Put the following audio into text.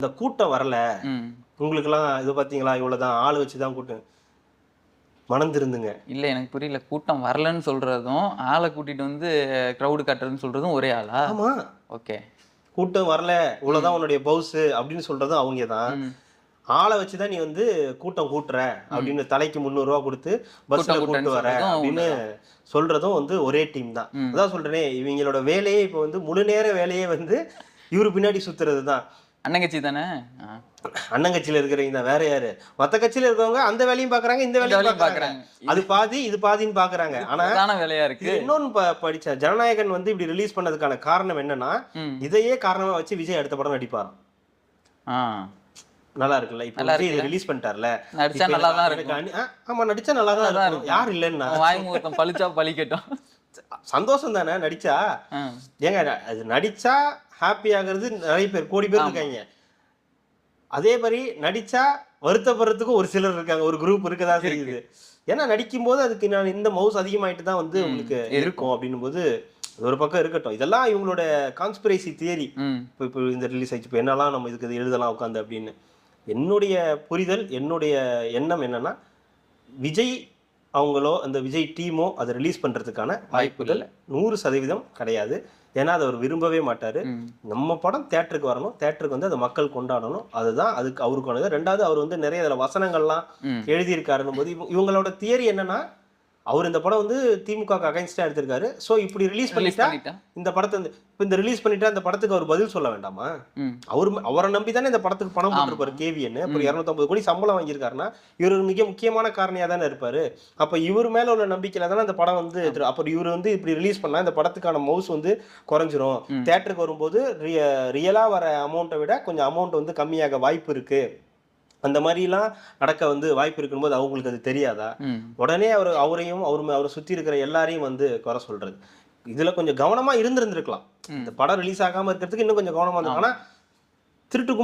இந்த கூட்டம் வரல, ம். உங்களுக்கெல்லாம் இது பார்த்தீங்களா, இவ்வளோதான் ஆள் வச்சு தான் கூட்டம் மனம் திருந்துங்க. இல்ல எனக்கு புரியல. கூட்டம் வரலன்னு சொல்றதும், ஆள கூட்டிட்டு வந்து கிரவுட் காட்டுறதுன்னு சொல்றதும் ஒரே ஆளா? ஆமா. ஓகே. கூட்டம் வரல, இவ்வளோதான் உன்னுடைய பவுசு அப்படின்னு சொல்றதும் அவங்க தான். ம். ஆள வச்சு தான் நீ வந்து கூட்டம் கூட்டுற ம். அப்படின்னு தலைக்கு ரூ. 300 குடுத்து பஸ்ல கூட்டம் கூட்டு கூட்டம்ன்னு வர சொல்றதும் அப்படின்னு ஒண்ணுதான். சொல்றதும் வந்து ஒரே டீம் தான். ம். அதான் சொல்றேனே, இவங்களோட வேலையே இப்போ வந்து முழு நேர வேலையே வந்து இவரு பின்னாடி சுத்துறது தான். அண்ணங்கட்சி தானே? ஆ. அண்ணங்கட்சியில இருக்கிறவங்க தான், வேற யாரு? மத்த கட்சியில இருக்கிறவங்க அந்த வேலையும் பாக்குறாங்க, இந்த இந்த வேலையும் வேலையும் பாக்குறாங்க. பார்க்குறாங்க. அது பாதி இது பாதின்னு பாக்குறாங்க. இது ஆனா பிரதான வேலையா இருக்கு. இது இன்னொன்னு படிச்சேன். ஜனநாயகன் வந்து இப்படி ரிலீஸ் பண்ணதுக்கான காரணம் என்னன்னா, ம். இதையே காரணமா வச்சு விஜய் அடுத்த படம் நடிப்பாராம். ஆ. நல்லா இருக்குல்ல. இப்போ நல்லா விஜய் இதை இருக்குல்ல. ரிலீஸ் பண்ணிட்டார்ல. நடிச்சா இப்போ நல்லா தான் எனக்கு இருக்கும். ஆமா, நடிச்சா நல்லா தான் நல்லா தான் இருக்கும். இருக்கும். யார் இல்லைன்னா? உன் வாய் முகூர்த்தம் பளிச்சா பளிக்கட்டும். சந்தோஷம் தானே நடிச்சா. ஆ. ஏங்க அது நடிச்சா ஹாப்பி ஆகுறது நிறைய பேர், கோடி பேர் ஆமா. இருக்காங்க. அதே மாதிரி நடிச்சா வருத்தப்படுறதுக்கும் ஒரு சிலர் இருக்காங்க, ஒரு குரூப் இருக்கதான் செய்யுது. ஏன்னா நடிக்கும்போது அதுக்கு நான் இந்த மவுஸ் அதிகமாயிட்டு தான் வந்து உங்களுக்கு இருக்கும் அப்படின்னும் போது அது ஒரு பக்கம் இருக்கட்டும். இதெல்லாம் இவங்களோட கான்ஸ்பிரசி தியரி. ம். இப்போ இந்த ரிலீஸ் ஆயிடுச்சு, இப்போ என்னெல்லாம் நம்ம இதுக்கு இது எழுதலாம் உட்காந்து அப்படின்னு. என்னுடைய புரிதல், என்னுடைய எண்ணம் என்னன்னா, விஜய் அவங்களோ அந்த விஜய் டீமோ அதை ரிலீஸ் பண்ணுறதுக்கான வாய்ப்புகள் 100% கிடையாது. ஏன்னா அதை அவர் விரும்பவே மாட்டார். ம். நம்ம படம் தேட்டருக்கு வரணும், தேட்டருக்கு வந்து அதை மக்கள் கொண்டாடணும், அதுதான் அதுக்கு அவருக்கானது. ரெண்டாவது, அவர் வந்து நிறைய அதில் வசனங்கள்லாம் ம். எழுதியிருக்காருன்னும் போது இவங்களோட தியரி என்னன்னா, அவர் இந்த படம் வந்து திமுகவுக்கு அகைன்ஸ்டாக எடுத்திருக்காரு. ஸோ இப்படி ரிலீஸ் பண்ணிட்டா இந்த படத்தை வந்து இப்போ இந்த ரிலீஸ் பண்ணிட்டா அந்த படத்துக்கு அவர் பதில் சொல்ல வேண்டாமா? ம். அவரை நம்பி தானே இந்த படத்துக்கு பணம் போட்டிருப்பாரு கேவிஎன். அப்புறம் 250 கோடி சம்பளம் வாங்கியிருக்காருன்னா இவர் ஒரு மிக முக்கியமான காரணியா தானே இருப்பாரு. அப்ப இவர் மேல உள்ள நம்பிக்கையில தானே அந்த படம் வந்து அப்புறம் இவர் வந்து இப்படி ரிலீஸ் பண்ணா இந்த படத்துக்கான மவுஸ் வந்து குறைஞ்சிரும். தியேட்டருக்கு வரும்போது ரியலா வர அமௌண்ட்டை விட கொஞ்சம் அமௌண்ட் வந்து கம்மியாக வாய்ப்பு இருக்கு, அந்த மாதிரிலாம் நடக்க வந்து வாய்ப்பு இருக்கும்போது அவங்களுக்கு அது தெரியாதா? உடனே அவரையும் அவரை சுற்றி இருக்கிற எல்லாரையும் வந்து குறை சொல்றது. இதுல கொஞ்சம் கவனமா இருந்திருந்திருக்கலாம். இந்த படம் ரிலீஸ் ஆகாம இருக்கிறதுக்கு இன்னும் கொஞ்சம் கவனமா இருந்திருக்கும். ஆனா திருட்டு